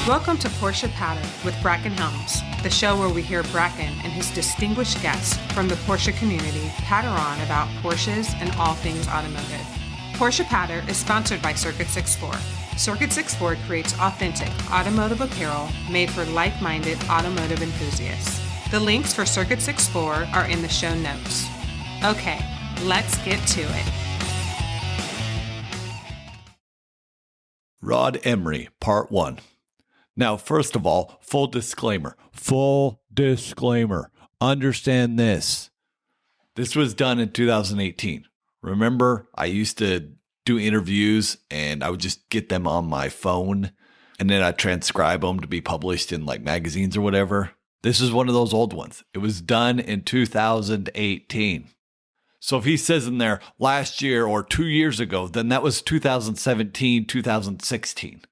Welcome to Porsche Patter with Bracken Helms, the show where we hear Bracken and his distinguished guests from the Porsche community patter on about Porsches and all things automotive. Porsche Patter is sponsored by Circuit 64. Circuit 64 creates authentic automotive apparel made for like-minded automotive enthusiasts. The links for Circuit 64 are in the show notes. Okay, let's get to it. Rod Emory, Part 1. Now, first of all, full disclaimer. Understand this. This was done in 2018. Remember, I used to do interviews and I would just get them on my phone and then I'd transcribe them to be published in like magazines or whatever. This is one of those old ones. It was done in 2018. So if he says in there last year or 2 years ago, then that was 2017, 2016.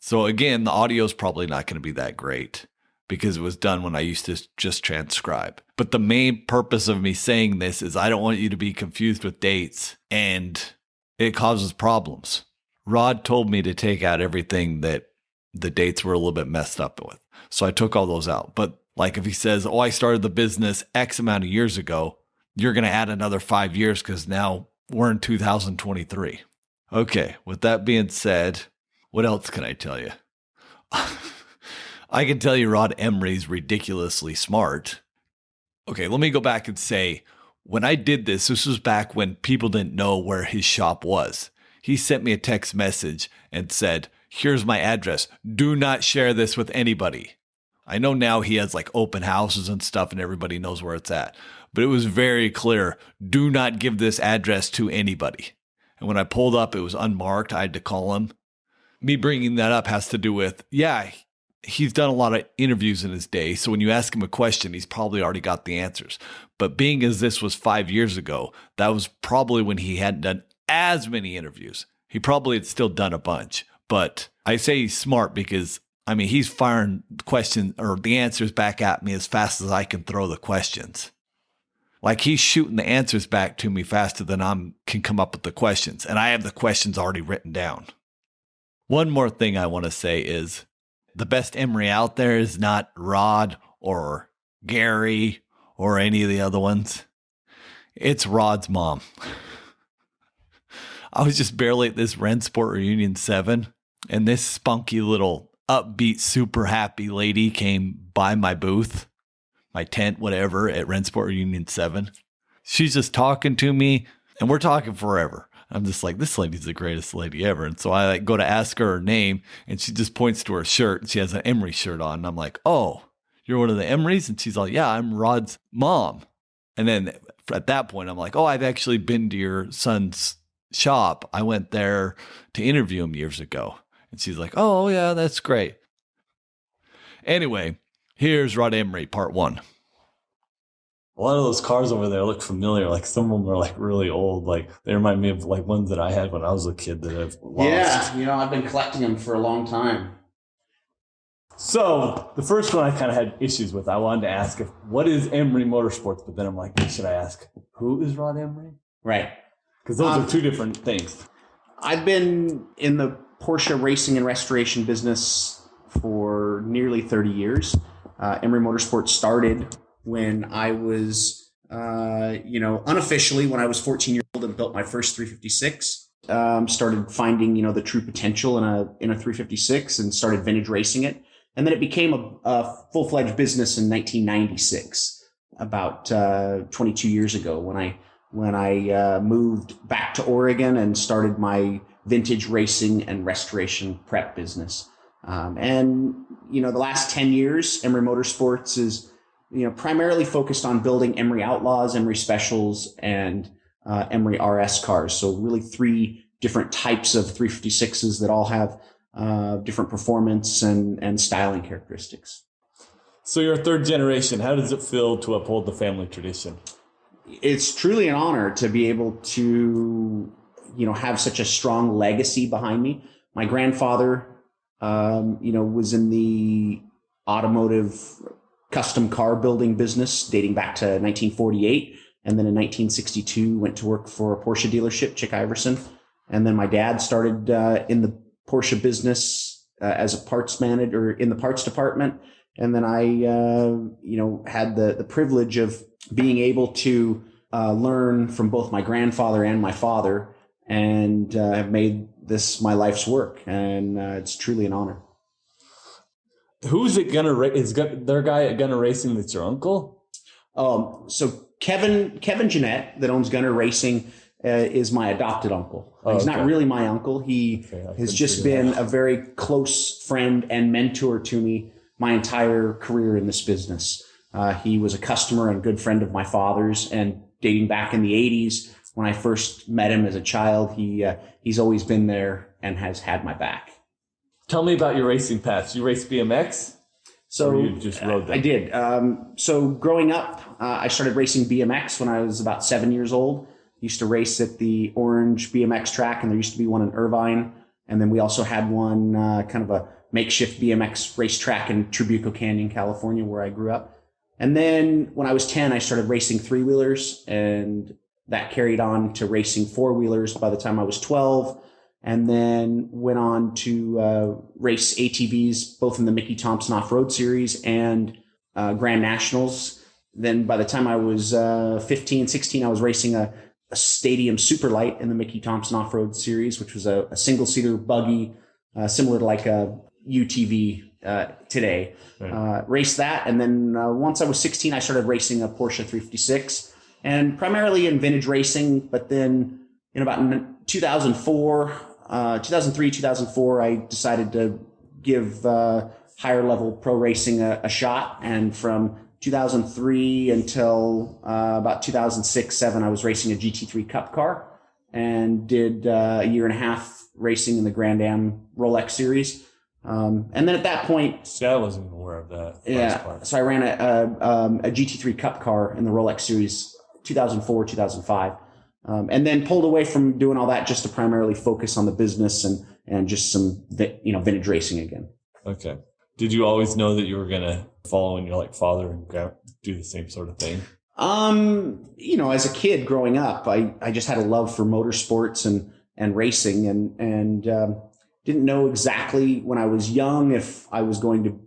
So again, the audio is probably not going to be that great because it was done when I used to just transcribe. But the main purpose of me saying this is I don't want you to be confused with dates and it causes problems. Rod told me to take out everything that the dates were a little bit messed up with. So I took all those out. But like if he says, oh, I started the business X amount of years ago, you're going to add another 5 years because now we're in 2023. Okay, with that being said, what else can I tell you? I can tell you Rod Emory's ridiculously smart. Okay, let me go back and say, when I did this was back when people didn't know where his shop was. He sent me a text message and said, here's my address. Do not share this with anybody. I know now he has like open houses and stuff and everybody knows where it's at. But it was very clear, do not give this address to anybody. And when I pulled up, it was unmarked. I had to call him. Me bringing that up has to do with, he's done a lot of interviews in his day. So when you ask him a question, he's probably already got the answers. But being as this was 5 years ago, that was probably when he hadn't done as many interviews. He probably had still done a bunch. But I say he's smart because, he's firing questions or the answers back at me as fast as I can throw the questions. Like he's shooting the answers back to me faster than I can come up with the questions. And I have the questions already written down. One more thing I want to say is the best Emory out there is not Rod or Gary or any of the other ones. It's Rod's mom. I was just barely at this Rennsport Reunion 7 and this spunky little upbeat, super happy lady came by my booth, my tent, whatever, at Rennsport Reunion 7. She's just talking to me and we're talking forever. I'm just like, this lady's the greatest lady ever. And so I go to ask her name and she just points to her shirt and she has an Emory shirt on. And I'm like, oh, you're one of the Emorys? And she's like, yeah, I'm Rod's mom. And then at that point, I'm like, oh, I've actually been to your son's shop. I went there to interview him years ago. And she's like, oh, yeah, that's great. Anyway, here's Rod Emory, Part 1. A lot of those cars over there look familiar. Like some of them are like really old. Like they remind me of like ones that I had when I was a kid that I've lost. Yeah, I've been collecting them for a long time. So the first one I kind of had issues with. I wanted to ask what is Emory Motorsports, but then I'm like, should I ask who is Rod Emory? Right. Because those are two different things. I've been in the Porsche racing and restoration business for nearly 30 years. Emory Motorsports started when I was, unofficially when I was 14 years old and built my first 356, started finding, the true potential in a 356 and started vintage racing it. And then it became a full-fledged business in 1996, about 22 years ago when I moved back to Oregon and started my vintage racing and restoration prep business. The last 10 years, Emory Motorsports is primarily focused on building Emory Outlaws, Emory Specials, and Emory RS cars. So really three different types of 356s that all have different performance and styling characteristics. So you're a third generation. How does it feel to uphold the family tradition? It's truly an honor to be able to, have such a strong legacy behind me. My grandfather, was in the automotive custom car building business dating back to 1948. And then in 1962, went to work for a Porsche dealership, Chick Iverson. And then my dad started in the Porsche business as a parts manager in the parts department. And then I, had the privilege of being able to learn from both my grandfather and my father, and have made this my life's work. And it's truly an honor. Who's it gonna race? Is their guy at Gunner Racing that's your uncle? So Kevin Jeanette, that owns Gunner Racing, is my adopted uncle. He's not really my uncle. He has just been a very close friend and mentor to me my entire career in this business. He was a customer and good friend of my father's, and dating back in the 80s, when I first met him as a child, he's always been there and has had my back. Tell me about your racing past. You raced BMX? So or you just rode them? I did. So growing up, I started racing BMX when I was about 7 years old. Used to race at the Orange BMX track, and there used to be one in Irvine. And then we also had one kind of a makeshift BMX racetrack in Trabuco Canyon, California, where I grew up. And then when I was 10, I started racing three-wheelers, and that carried on to racing four-wheelers by the time I was 12. And then went on to race ATVs, both in the Mickey Thompson Off-Road Series and Grand Nationals. Then by the time I was 15, 16, I was racing a Stadium Superlight in the Mickey Thompson Off-Road Series, which was a single-seater buggy, similar to like a UTV today. Right. Raced that. And then once I was 16, I started racing a Porsche 356, and primarily in vintage racing. But then in about 2003, 2004, I decided to give higher level pro racing a shot. And from 2003 until about 2006, 7, I was racing a GT3 Cup car, and did a year and a half racing in the Grand Am Rolex series. And then at that point, see, I wasn't even aware of that. Yeah. So I ran a GT3 Cup car in the Rolex series 2004, 2005. And then pulled away from doing all that just to primarily focus on the business and just some, vintage racing again. Okay. Did you always know that you were going to follow in your father and do the same sort of thing? As a kid growing up, I just had a love for motorsports and racing, and didn't know exactly when I was young if I was going to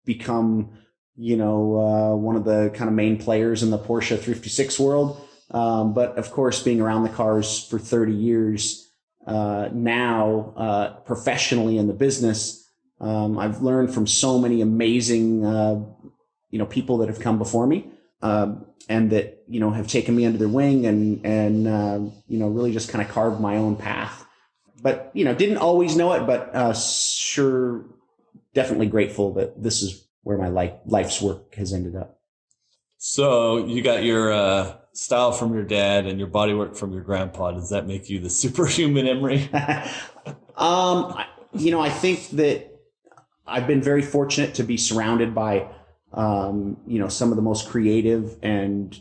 become, one of the kind of main players in the Porsche 356 world. But of course, being around the cars for 30 years now, professionally in the business, I've learned from so many amazing, people that have come before me, and that, have taken me under their wing and really just kind of carved my own path. But, didn't always know it, but sure, definitely grateful that this is where my life's work has ended up. So you got your style from your dad and your bodywork from your grandpa. Does that make you the superhuman Emory? I think that I've been very fortunate to be surrounded by, some of the most creative and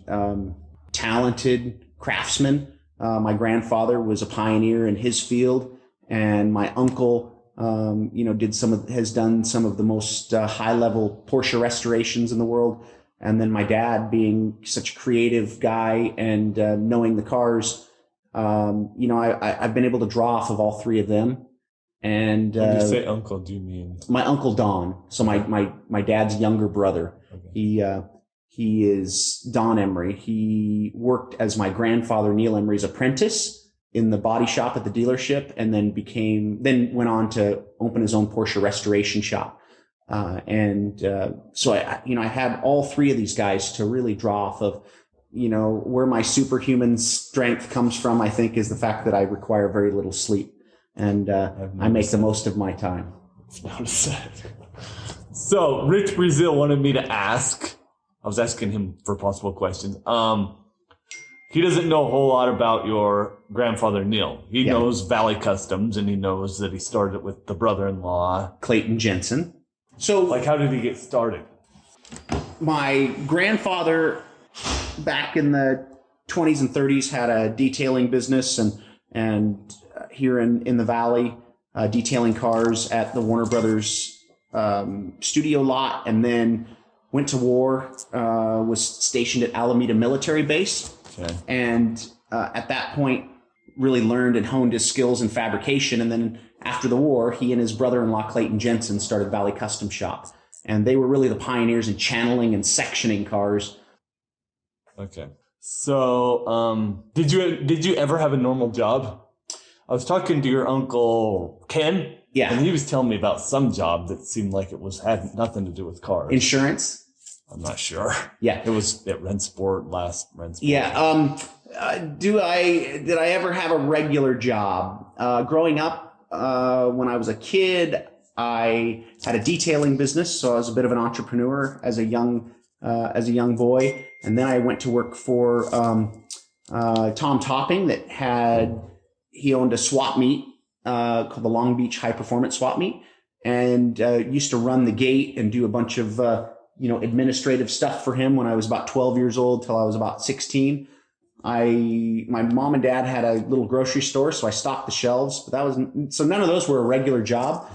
talented craftsmen. My grandfather was a pioneer in his field, and my uncle, has done some of the most high-level Porsche restorations in the world. And then my dad, being such a creative guy and knowing the cars, I've been able to draw off of all three of them. And when you say uncle, do you mean my uncle Don? So my dad's younger brother. Okay. He is Don Emory. He worked as my grandfather Neil Emory's apprentice in the body shop at the dealership, and then went on to open his own Porsche restoration shop. So I had all three of these guys to really draw off of. Where my superhuman strength comes from, I think, is the fact that I require very little sleep, and I make the most of my time. So Rich Brazil wanted me to ask. I was asking him for possible questions. He doesn't know a whole lot about your grandfather, Neil. He knows Valley Customs, and he knows that he started with the brother-in-law, Clayton Jensen. So, how did he get started? My grandfather, back in the 20s and 30s, had a detailing business, and here in the Valley, detailing cars at the Warner Brothers studio lot, and then went to war, was stationed at Alameda Military Base. Okay. And at that point, really learned and honed his skills in fabrication. And then after the war, he and his brother-in-law, Clayton Jensen, started Valley Custom Shop. And they were really the pioneers in channeling and sectioning cars. Okay. So, did you ever have a normal job? I was talking to your uncle, Ken. Yeah. And he was telling me about some job that seemed like it had nothing to do with cars. Insurance? I'm not sure. Yeah. It was at Rennsport. Yeah. Did I ever have a regular job? Growing up, when I was a kid, I had a detailing business, so I was a bit of an entrepreneur as a young boy. And then I went to work for Tom Topping he owned a swap meet called the Long Beach High Performance Swap Meet, and used to run the gate and do a bunch of administrative stuff for him when I was about 12 years old till I was about 16. My mom and dad had a little grocery store, so I stocked the shelves, but so none of those were a regular job.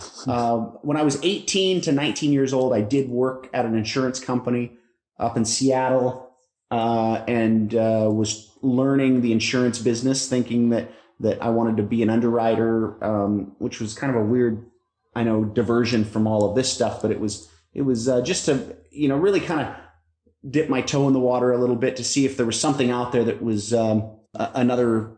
When I was 18 to 19 years old, I did work at an insurance company up in Seattle, and was learning the insurance business, thinking that I wanted to be an underwriter, which was kind of a weird, diversion from all of this stuff, but it was just to, really kind of dip my toe in the water a little bit to see if there was something out there that was another,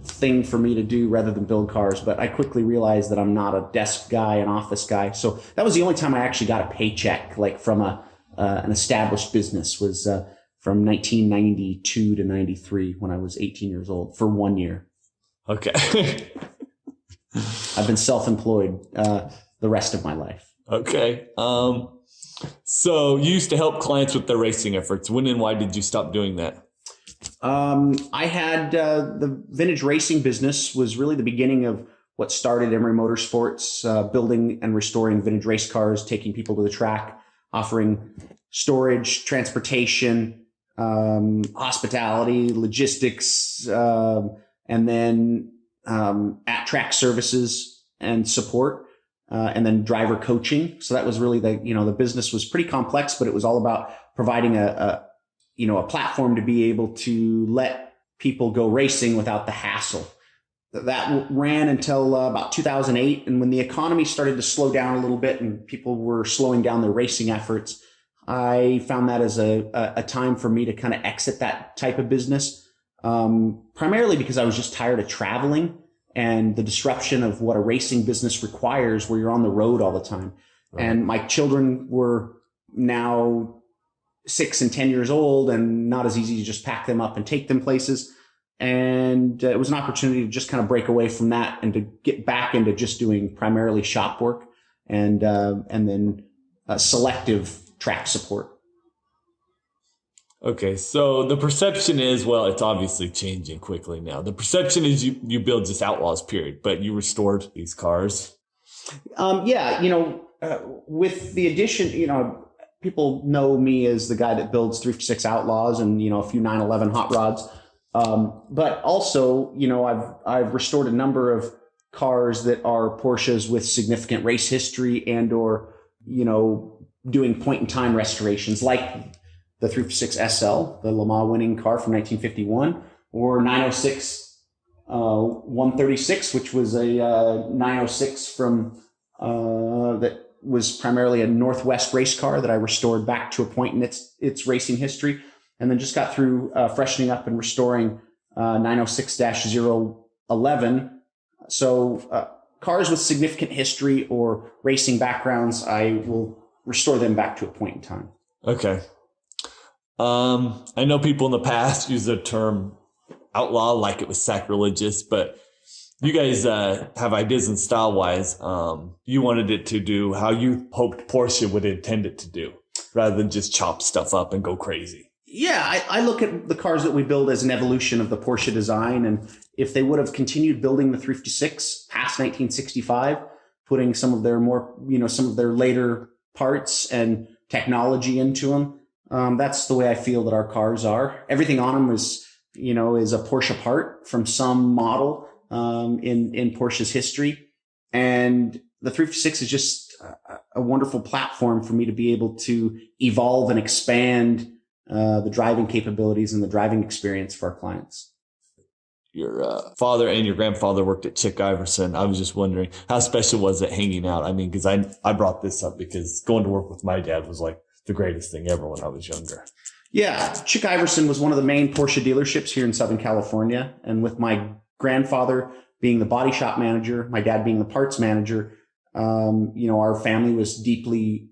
thing for me to do rather than build cars. But I quickly realized that I'm not a desk guy, an office guy. So that was the only time I actually got a paycheck, like from an established business, was from 1992 to 93 when I was 18 years old for 1 year. Okay. I've been self-employed the rest of my life. Okay. So you used to help clients with their racing efforts. When and why did you stop doing that? I had the vintage racing business was really the beginning of what started Emory Motorsports, building and restoring vintage race cars, taking people to the track, offering storage, transportation, hospitality, logistics, and then at track services and support. And then driver coaching. So that was really the business was pretty complex, but it was all about providing a platform to be able to let people go racing without the hassle. That ran until about 2008. And when the economy started to slow down a little bit and people were slowing down their racing efforts, I found that as a time for me to kind of exit that type of business, primarily because I was just tired of traveling and the disruption of what a racing business requires, where you're on the road all the time. Right. And my children were now 6 and 10 years old, and not as easy to just pack them up and take them places. And it was an opportunity to just kind of break away from that and to get back into just doing primarily shop work and then selective track support. Okay, so the perception is, well, it's obviously changing quickly now. The perception is you build just Outlaws, period, but you restored these cars. With the addition, people know me as the guy that builds 356 Outlaws and, a few 911 hot rods. But also, I've restored a number of cars that are Porsches with significant race history and or, doing point in time restorations like the 356 SL, the Le Mans winning car from 1951, or 906 136, which was a 906 from that was primarily a Northwest race car that I restored back to a point in its racing history, and then just got through freshening up and restoring 906-011. So cars with significant history or racing backgrounds, I will restore them back to a point in time. Okay. I know people in the past use the term outlaw like it was sacrilegious, but you guys have ideas and style-wise. You wanted it to do how you hoped Porsche would intend it to do, rather than just chop stuff up and go crazy. Yeah, I look at the cars that we build as an evolution of the Porsche design, and if they would have continued building the 356 past 1965, putting some of their some of their later parts and technology into them, that's the way I feel that our cars are. Everything on them is a Porsche part from some model in Porsche's history. And the 356 is just a wonderful platform for me to be able to evolve and expand the driving capabilities and the driving experience for our clients. your father and your grandfather worked at Chick Iverson. I was just wondering, how special was it hanging out? I mean, because I brought this up because going to work with my dad was like the greatest thing ever when I was younger. Yeah, Chick Iverson was one of the main Porsche dealerships here in Southern California. And with my grandfather being the body shop manager, my dad being the parts manager, our family was deeply,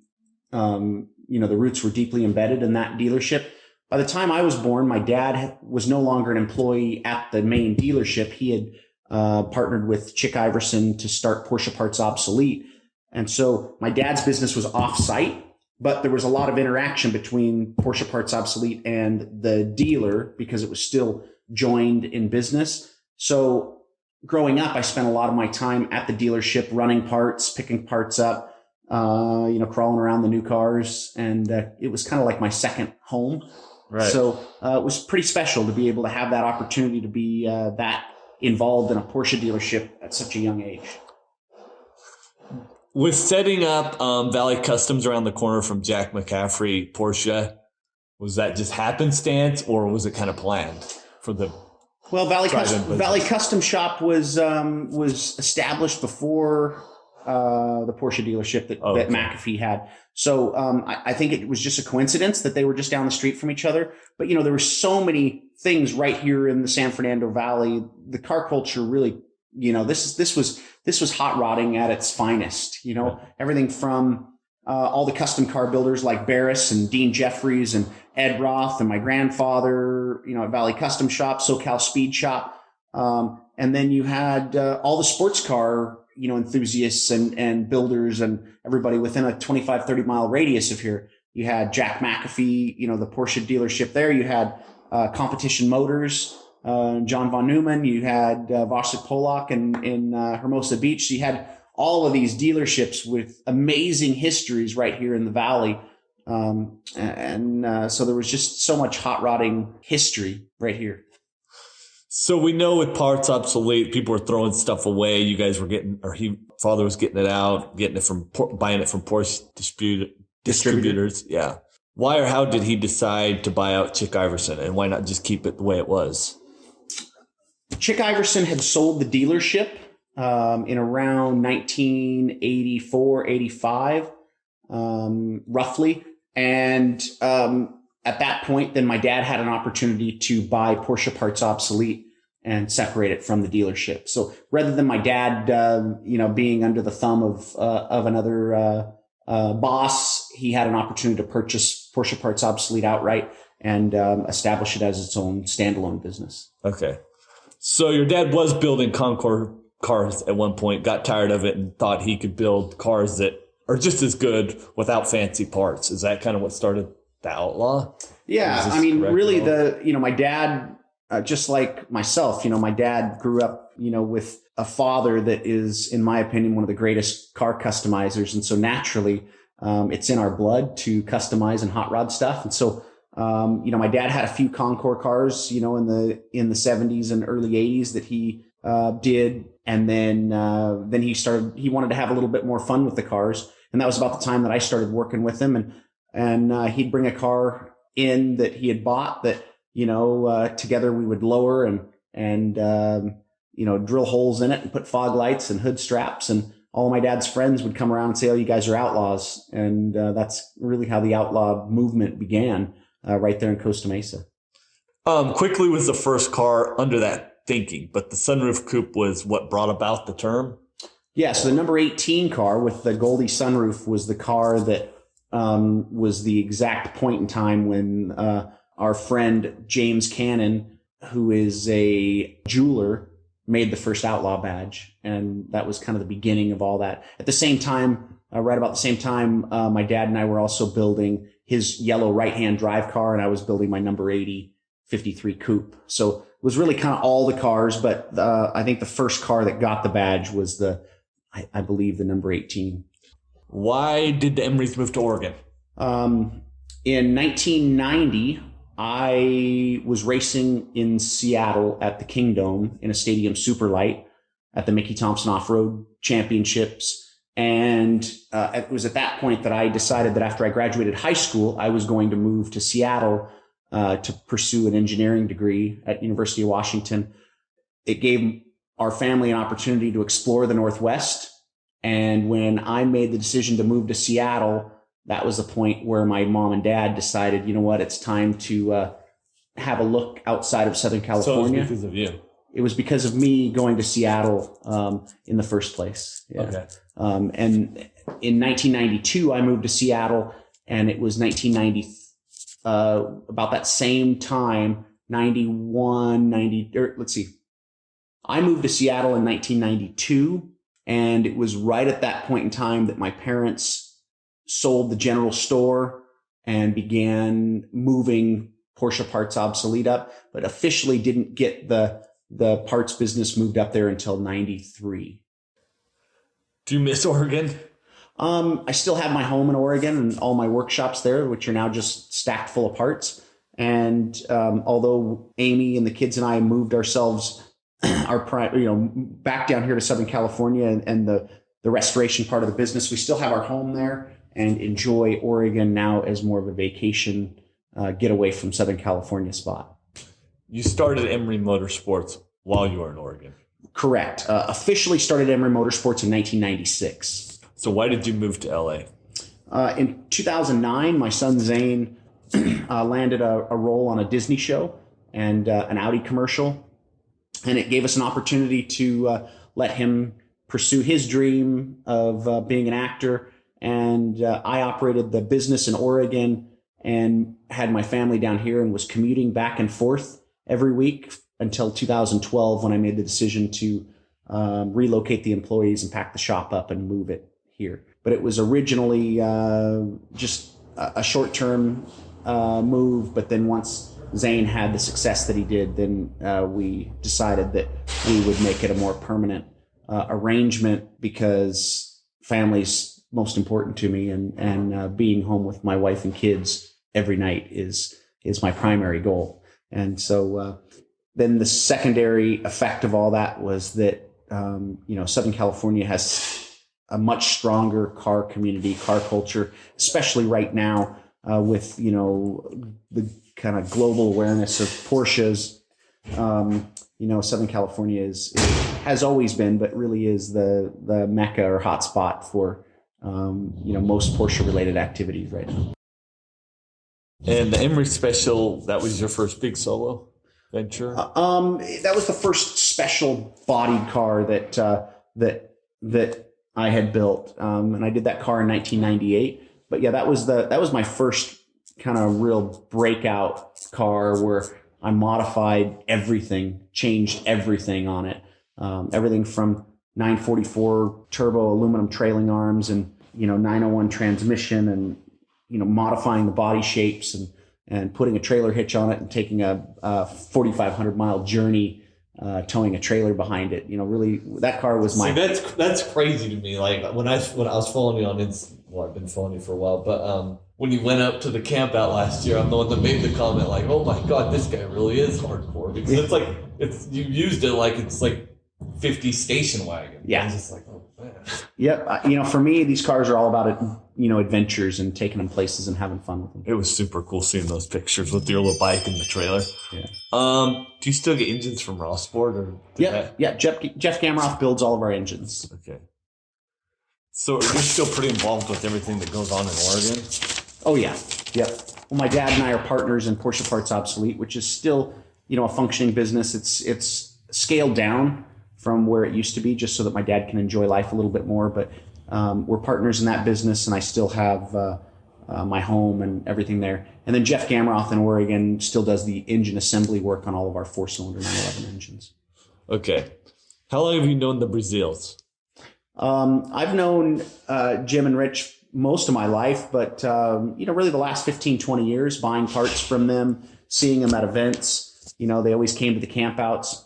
the roots were deeply embedded in that dealership. By the time I was born, my dad was no longer an employee at the main dealership. He had partnered with Chick Iverson to start Porsche Parts Obsolete. And so my dad's business was off-site, but there was a lot of interaction between Porsche Parts Obsolete and the dealer because it was still joined in business. So growing up, I spent a lot of my time at the dealership running parts, picking parts up, crawling around the new cars. And it was kind of like my second home. Right. So it was pretty special to be able to have that opportunity to be that involved in a Porsche dealership at such a young age. With setting up Valley Customs around the corner from Jack McCaffrey Porsche, was that just happenstance or was it kind of planned for the? Well, Valley Custom Shop was established before the Porsche dealership that McAfee had. So I think it was just a coincidence that they were just down the street from each other. But there were so many things right here in the San Fernando Valley. The car culture really, this was hot rodding at its finest. Everything from all the custom car builders like Barris and Dean Jeffries and Ed Roth and my grandfather, at Valley Custom Shop, SoCal Speed Shop. And then you had all the sports car, enthusiasts and builders and everybody within a 25, 30 mile radius of here. You had Jack McAfee, the Porsche dealership there. You had Competition Motors, John von Neumann. You had Vasek Polak in Hermosa Beach. So you had all of these dealerships with amazing histories right here in the Valley. So there was just so much hot rodding history right here. So we know with Parts Obsolete, people were throwing stuff away. You guys were father was getting it out, buying it from Porsche distributors. Yeah. Why or how did he decide to buy out Chick Iverson, and why not just keep it the way it was? Chick Iverson had sold the dealership in around 1984, 85, roughly. And at that point, then my dad had an opportunity to buy Porsche Parts Obsolete and separate it from the dealership. So rather than my dad, being under the thumb of another boss, he had an opportunity to purchase Porsche Parts Obsolete outright and establish it as its own standalone business. Okay. So your dad was building Concours cars at one point, got tired of it, and thought he could build cars that are just as good without fancy parts. Is that kind of what started the Outlaw? Yeah. I mean, really my dad, just like myself, my dad grew up, with a father that is, in my opinion, one of the greatest car customizers. And so naturally, it's in our blood to customize and hot rod stuff. And so, my dad had a few Concours cars, in the 70s and early 80s that he did. And then he wanted to have a little bit more fun with the cars. And that was about the time that I started working with him. And he'd bring a car in that he had bought that, together we would lower and drill holes in it and put fog lights and hood straps. And all of my dad's friends would come around and say, "Oh, you guys are outlaws." And that's really how the outlaw movement began right there in Costa Mesa. Quickly was the first car under that thinking, but the sunroof coupe was what brought about the term? Yeah, so the number 18 car with the Goldie sunroof was the car that was the exact point in time when our friend James Cannon, who is a jeweler, made the first Outlaw badge. And that was kind of the beginning of all that. At the same time, right about the same time, my dad and I were also building his yellow right-hand drive car, and I was building my number 80 53 coupe. So it was really kind of all the cars, but I think the first car that got the badge was I believe the number 18. Why did the Emorys move to Oregon? In 1990, I was racing in Seattle at the Kingdome in a Stadium Superlight at the Mickey Thompson Off-Road Championships. And it was at that point that I decided that after I graduated high school, I was going to move to Seattle to pursue an engineering degree at University of Washington. it gave our family an opportunity to explore the Northwest. And when I made the decision to move to Seattle, that was the point where my mom and dad decided, you know what, it's time to have a look outside of Southern California. So it was because of you. It was because of me going to Seattle in the first place. Yeah. Okay. And in 1992, I moved to Seattle, and it was 1990, about that same time, 91, 90, or let's see. I moved to Seattle in 1992, and it was right at that point in time that my parents sold the general store and began moving Porsche Parts Obsolete up, but officially didn't get the parts business moved up there until 93. Do you miss Oregon? I still have my home in Oregon and all my workshops there, which are now just stacked full of parts. And although Amy and the kids and I moved ourselves back down here to Southern California and the restoration part of the business, we still have our home there and enjoy Oregon now as more of a vacation getaway from Southern California spot. You started Emory Motorsports while you were in Oregon. Correct. Officially started Emory Motorsports in 1996. So why did you move to LA? In 2009, my son Zane landed a role on a Disney show and an Audi commercial. And it gave us an opportunity to let him pursue his dream of being an actor. And I operated the business in Oregon and had my family down here and was commuting back and forth every week until 2012, when I made the decision to relocate the employees and pack the shop up and move it here. But it was originally just a short-term move. But then once Zane had the success that he did, then we decided that we would make it a more permanent arrangement, because family's most important to me, and being home with my wife and kids every night is my primary goal. And so then the secondary effect of all that was that Southern California has a much stronger car community, car culture, especially right now with the kind of global awareness of Porsches. Southern California has always been, but really is the mecca or hotspot for most Porsche related activities right now. And the Emory Special, that was your first big solo venture? That was the first special bodied car that I had built, and I did that car in 1998. But yeah, that was my first kind of real breakout car where I modified everything, changed everything on it, everything from 944 turbo aluminum trailing arms and 901 transmission, and modifying the body shapes and putting a trailer hitch on it and taking a 4,500 mile journey, towing a trailer behind it. Really, that car was my. See, that's crazy to me. Like when I was following you on I've been following you for a while, but when you went up to the camp out last year, I'm the one that made the comment like, "Oh my God, this guy really is hardcore," because it's you used it like it's like 50 station wagon. Yeah, I was just like, oh man. Yep. For me, these cars are all about it. Adventures and taking them places and having fun with them. It was super cool seeing those pictures with your little bike in the trailer. Yeah. Do you still get engines from Rossport or? Yeah. Jeff Gamroff builds all of our engines. Okay. So you're still pretty involved with everything that goes on in Oregon? Oh yeah. Yep. Well, my dad and I are partners in Porsche Parts Obsolete, which is still, a functioning business. It's scaled down from where it used to be, just so that my dad can enjoy life a little bit more. But we're partners in that business, and I still have my home and everything there. And then Jeff Gamroth in Oregon still does the engine assembly work on all of our 4-cylinder 911 engines. Okay. How long have you known the Brazils? I've known Jim and Rich most of my life, but really the last 15, 20 years, buying parts from them, seeing them at events. They always came to the campouts.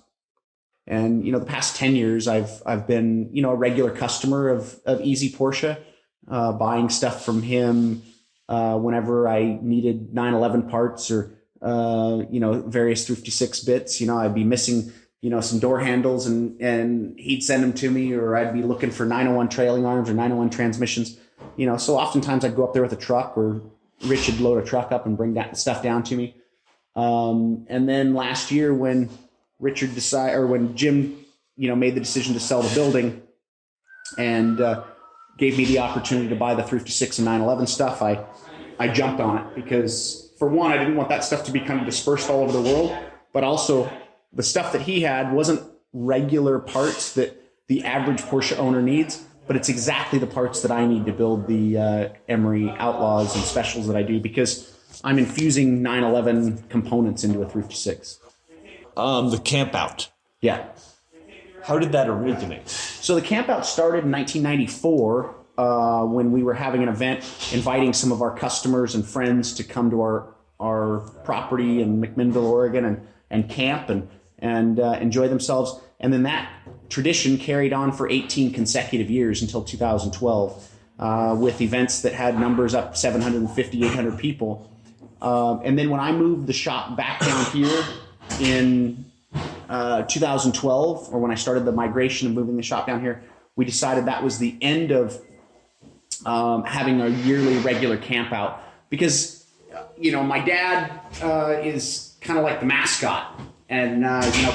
And, the past 10 years, I've been, a regular customer of Easy Porsche, buying stuff from him whenever I needed 911 parts or, various 356 bits. I'd be missing, some door handles and he'd send them to me, or I'd be looking for 901 trailing arms or 901 transmissions. So oftentimes I'd go up there with a truck, or Rich would load a truck up and bring that stuff down to me. And then last year when when Jim, made the decision to sell the building and gave me the opportunity to buy the 356 and 911 stuff, I jumped on it because, for one, I didn't want that stuff to be kind of dispersed all over the world, but also the stuff that he had wasn't regular parts that the average Porsche owner needs, but it's exactly the parts that I need to build the Emory Outlaws and Specials that I do, because I'm infusing 911 components into a 356. The camp out. Yeah. How did that originate? So the camp out started in 1994 when we were having an event inviting some of our customers and friends to come to our property in McMinnville, Oregon, and camp and enjoy themselves. And then that tradition carried on for 18 consecutive years until 2012 with events that had numbers up 750, 800 people. And then when I moved the shop back down here in 2012, or when I started the migration of moving the shop down here, we decided that was the end of having a yearly regular camp out, because my dad is kind of like the mascot and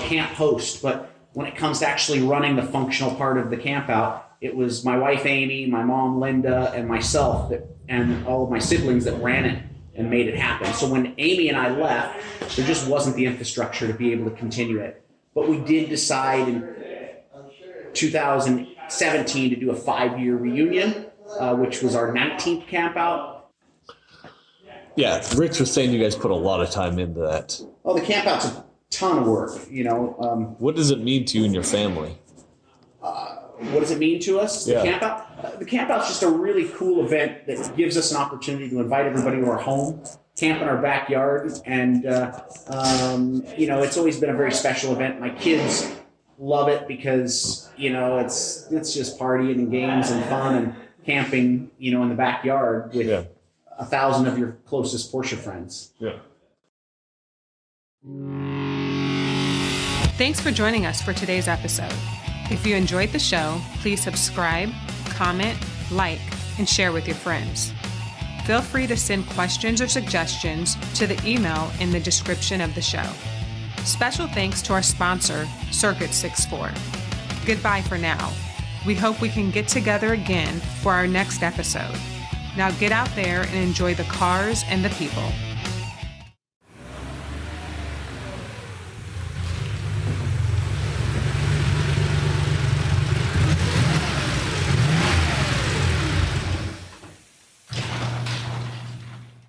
camp host, but when it comes to actually running the functional part of the camp out, it was my wife Amy, my mom Linda, and myself and all of my siblings that ran it and made it happen. So when Amy and I left, there just wasn't the infrastructure to be able to continue it. But we did decide in 2017 to do a 5-year reunion, which was our 19th camp out. Yeah, Rich was saying you guys put a lot of time into that. Oh, the camp out's a ton of work, What does it mean to you and your family? What does it mean to us, Yeah. the camp out? The camp out's just a really cool event that gives us an opportunity to invite everybody to our home, camp in our backyard, and it's always been a very special event. My kids love it because it's just partying and games and fun and camping, in the backyard with 1,000 of your closest Porsche friends. Yeah. Thanks for joining us for today's episode. If you enjoyed the show, please subscribe, comment, like, and share with your friends. Feel free to send questions or suggestions to the email in the description of the show. Special thanks to our sponsor, Circuit 64. Goodbye for now. We hope we can get together again for our next episode. Now get out there and enjoy the cars and the people.